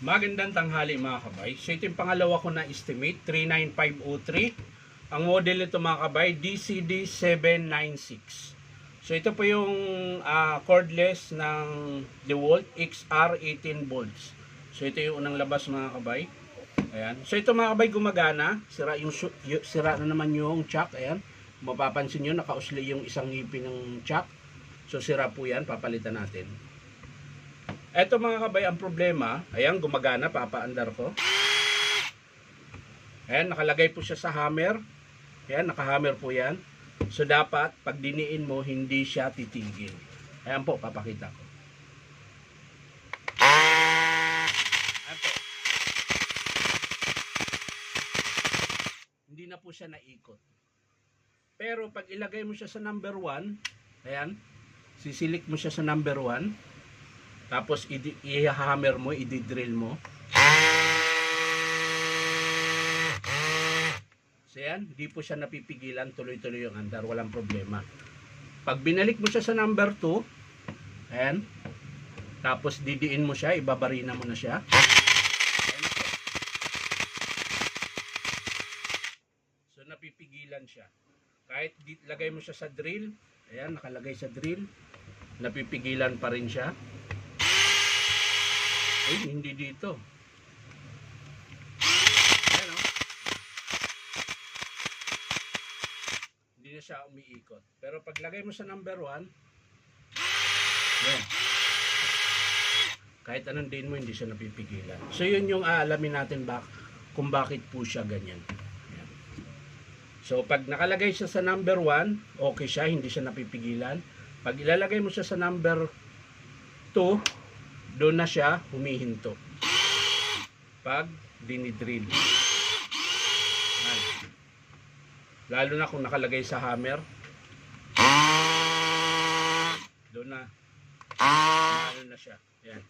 Magandang tanghali mga kabay. So ito yung pangalawa ko na estimate, 39503. Ang model nito mga kabay, DCD796. So ito po yung cordless ng DeWalt XR 18 volts. So ito yung unang labas mga kabay. Ayan. So ito mga kabay gumagana. Sira na naman yung chuck. Ayan. Mapapansin nyo, nakausli yung isang ngipin ng chuck. So sira po yan, papalitan natin. Eto mga kabay, ang problema, ayan, gumagana, papaandar ko. Ayan, nakalagay po siya sa hammer. Ayan, nakahammer po yan. So dapat, pag diniin mo, hindi siya titigil. Ayan po, papakita ko. Ayan po. Hindi na po siya naikot. Pero pag ilagay mo siya sa number 1, ayan, sisilik mo siya sa number 1, tapos i-hammer mo, i-drill mo. So yan, hindi po siya napipigilan, tuloy-tuloy yung andar, walang problema. Pag binalik mo siya sa number 2, ayan, tapos didiin mo siya, ibabarina mo na siya. Ayan. So napipigilan siya. Kahit lagay mo siya sa drill, ayan, nakalagay sa drill, napipigilan pa rin siya. Ay, hindi dito. Ayan, oh. Hindi na siya umiikot. Pero pag lagay mo sa number 1, yan. Kahit anong din mo, hindi siya napipigilan. So, yun yung aalamin natin kung bakit po siya ganyan. Ayan. So, pag nakalagay siya sa number 1, okay siya, hindi siya napipigilan. Pag ilalagay mo siya sa number 2, doon na siya humihinto pag dinidrill. Lalo na kung nakalagay sa hammer, doon na ano na siya. Yan.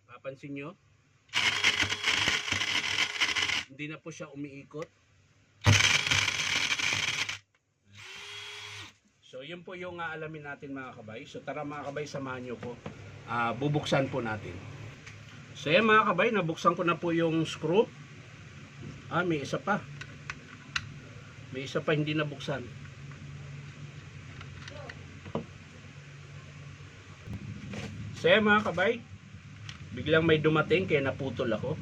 Papansin nyo, hindi na po siya umiikot. So, yun po yung aalamin natin mga kabay. So, tara mga kabay, samahan nyo ko. Bubuksan po natin. So, yan mga kabay, nabuksan ko na po yung screw. May isa pa. May isa pa hindi nabuksan. So, yan mga kabay, biglang may dumating kaya naputol ako.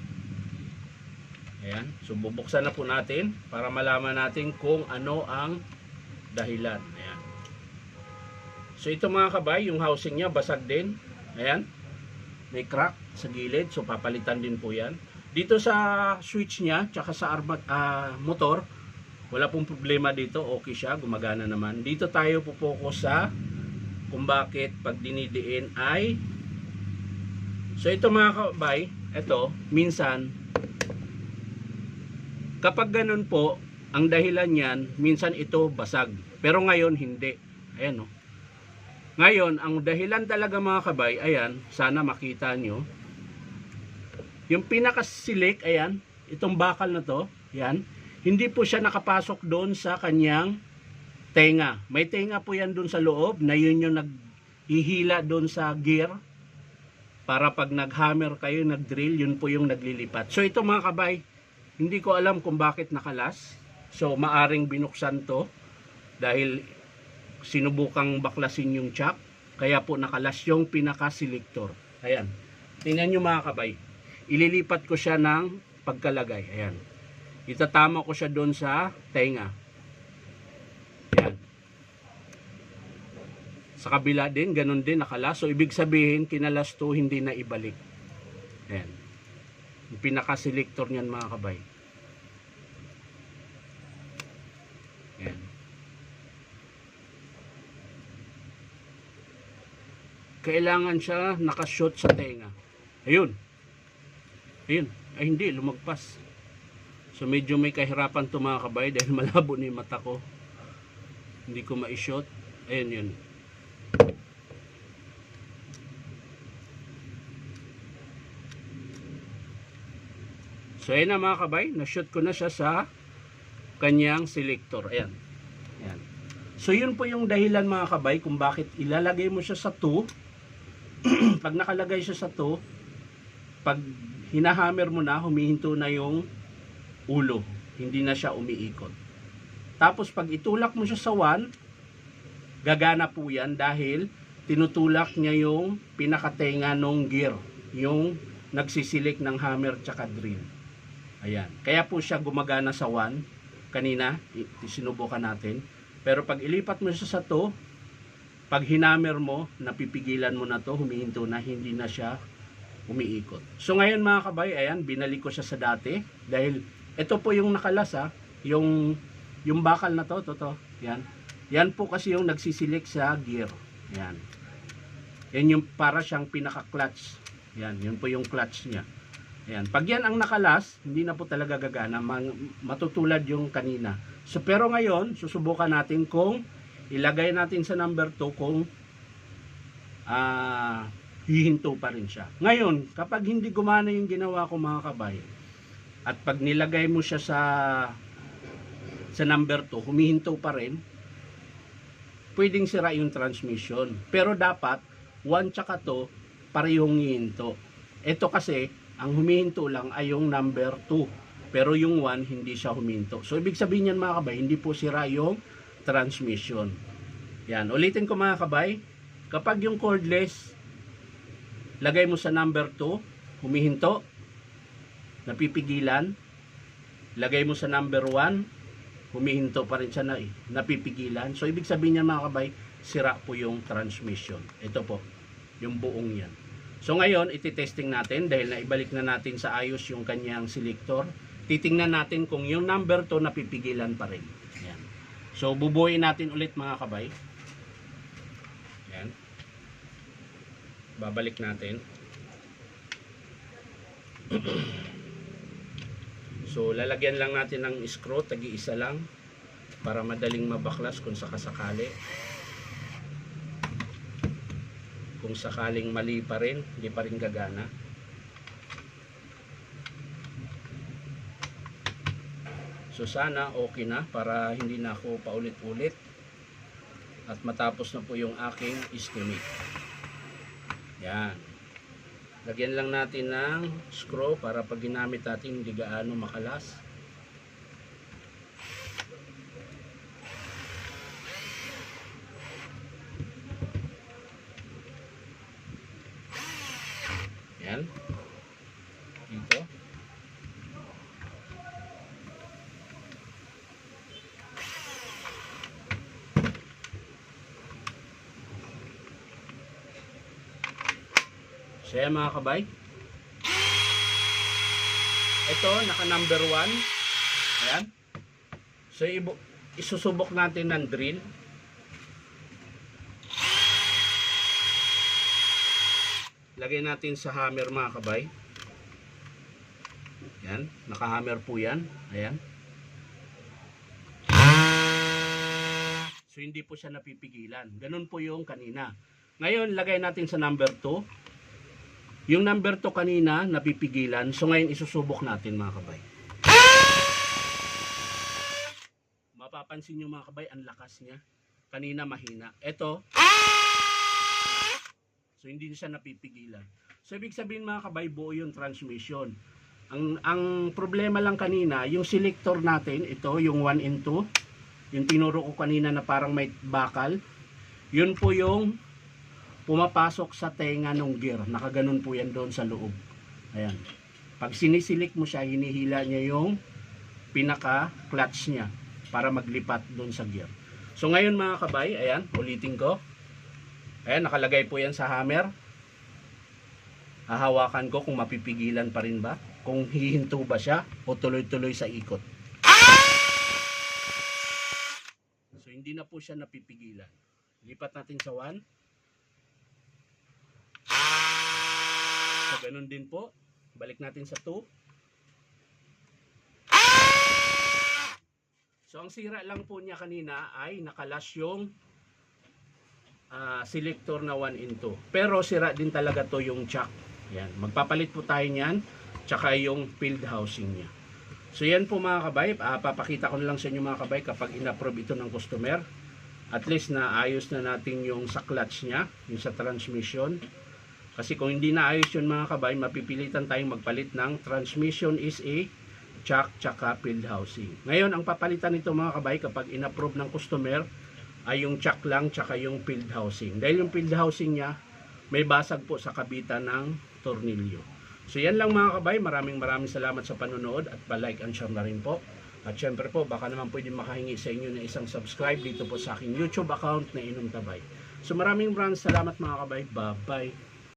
Ayan. So, bubuksan na po natin para malaman natin kung ano ang dahilan. Ayan. So ito mga kabay, yung housing niya basag din. Ayan. May crack sa gilid. So papalitan din po yan. Dito sa switch niya, tsaka sa motor, wala pong problema dito. Okay siya, gumagana naman. Dito tayo pupokus sa kung bakit pag dinidiin ay... So ito mga kabay, ito, minsan, kapag ganun po, ang dahilan niyan, minsan ito basag. Pero ngayon, hindi. Ayan o. Ngayon, ang dahilan talaga mga kabay, ayan, sana makita nyo. Yung pinakasilik, ayan, itong bakal na to, ayan, hindi po siya nakapasok doon sa kanyang tenga. May tenga po yan doon sa loob, na yun yung naghihila doon sa gear. Para pag naghammer kayo, nagdrill, yun po yung naglilipat. So ito mga kabay, hindi ko alam kung bakit nakalas. So maaring binuksan to dahil sinubukang baklasin yung chuck, kaya po nakalas yung pinaka-selector. Ayan. Tingnan nyo mga kabay. Ililipat ko siya ng pagkalagay. Ayan. Itatama ko siya doon sa tenga. Ayan. Sa kabila din, ganun din nakalas. So ibig sabihin, kinalas to, hindi na ibalik. Ayan. Yung pinaka-selector niyan mga kabay. Ayan. Kailangan siya nakashoot sa tenga. Ayun. Ayun. Ay hindi, lumagpas. So medyo may kahirapan to mga kabay dahil malabo na yung mata ko. Hindi ko ma-shot. Ayun yun. So ayun na mga kabay, na-shoot ko na siya sa kanyang selector. Ayan. Ayan. So yun po yung dahilan mga kabay kung bakit ilalagay mo siya sa 2. Pag nakalagay siya sa 2, pag hinahammer mo na, humihinto na yung ulo. Hindi na siya umiikot. Tapos pag itulak mo siya sa 1, gagana po yan dahil tinutulak niya yung pinakatenga ng gear, yung nagsisilik ng hammer tsaka drill. Ayan. Kaya po siya gumagana sa 1. Kanina, sinubukan natin. Pero pag ilipat mo siya sa 2, pag hinammer mo, napipigilan mo na to, humihinto na, hindi na siya umiikot. So ngayon mga kabay, ayan, binalik ko siya sa dati. Dahil ito po yung nakalas yung bakal na to, yan. Yan po kasi yung nagsisilik sa gear. Yan. Yan yung para siyang pinaka-clutch. Yan, yun po yung clutch niya. Ayan. Pag yan ang nakalas, hindi na po talaga gagana. Matutulad yung kanina. So, pero ngayon, susubukan natin kung ilagay natin sa number 2 kung hihinto pa rin siya. Ngayon, kapag hindi gumana yung ginawa ko mga kabay, at pag nilagay mo siya sa number 2, humihinto pa rin, pwedeng sira yung transmission. Pero dapat, 1 tsaka 2, parehong hihinto. Ito kasi, ang humihinto lang ay yung number 2. Pero yung 1, hindi siya huminto. So, ibig sabihin yan mga kabay, hindi po sira yung transmission. Yan. Ulitin ko mga kabay. Kapag yung cordless, lagay mo sa number 2, humihinto, napipigilan. Lagay mo sa number 1, humihinto pa rin siya na napipigilan. So, ibig sabihin yan mga kabay, sira po yung transmission. Ito po, yung buong yan. So ngayon, iti-testing natin dahil naibalik na natin sa ayos yung kanyang selector. Titingnan natin kung yung number 2 napipigilan pa rin. Yan. So bubuuin natin ulit mga kabay. Yan. Babalik natin. So lalagyan lang natin ng screw, tagi-isa lang para madaling mabaklas kung sakasakali. Kung sakaling mali pa rin, hindi pa rin gagana. So sana okay na para hindi na ako paulit-ulit at matapos na po yung aking estimate. Yan. Lagyan lang natin ng screw para pag ginamit natin hindi gaano makalas. Yan. Dito. So yan mga kabay. Ito, naka number 1. Ayan. So isusubok natin ng drill. Lagay natin sa hammer mga kabay. Yan, naka-hammer po yan. Ayan. So hindi po siya napipigilan. Ganun po yung kanina. Ngayon, lagay natin sa number 2. Yung number 2 kanina, napipigilan. So ngayon, isusubok natin mga kabay. Mapapansin nyo mga kabay, ang lakas niya. Kanina mahina. Ito, so hindi siya napipigilan. So ibig sabihin mga kabay, buo yung transmission. Ang problema lang kanina, yung selector natin, ito yung 1 and 2, yung tinuro ko kanina na parang may bakal, yun po yung pumapasok sa tenga ng gear. Nakaganon po yan doon sa loob. Ayan. Pag sinisilik mo siya, hinihila niya yung pinaka-clutch niya para maglipat doon sa gear. So ngayon mga kabay, ayan, ulitin ko. Ayan, nakalagay po yan sa hammer. Hahawakan ko kung mapipigilan pa rin ba. Kung hihinto ba siya o tuloy-tuloy sa ikot. So hindi na po siya napipigilan. Lipat natin sa 1. So ganun din po. Balik natin sa 2. So ang sira lang po niya kanina ay nakalas yung selector na 1 and 2. Pero sira din talaga to yung chuck. Yan. Magpapalit po tayo niyan. Tsaka yung field housing niya. So yan po mga kabay. Papakita ko na lang sa inyo mga kabay kapag in-approve ito ng customer. At least na ayos na natin yung sa clutch niya. Yung sa transmission. Kasi kung hindi naayos yun mga kabay, mapipilitan tayong magpalit ng transmission is a chock tsaka field housing. Ngayon, ang papalitan nito mga kabay kapag in-approve ng customer ay yung chock lang tsaka yung field housing. Dahil yung field housing niya may basag po sa kabitan ng tornilyo. So yan lang mga kabay, maraming salamat sa panonood at pa-like and share na rin po. At syempre po, baka naman pwede makahingi sa inyo na isang subscribe dito po sa aking YouTube account na Inom Tabay. So maraming salamat mga kabay. Bye-bye.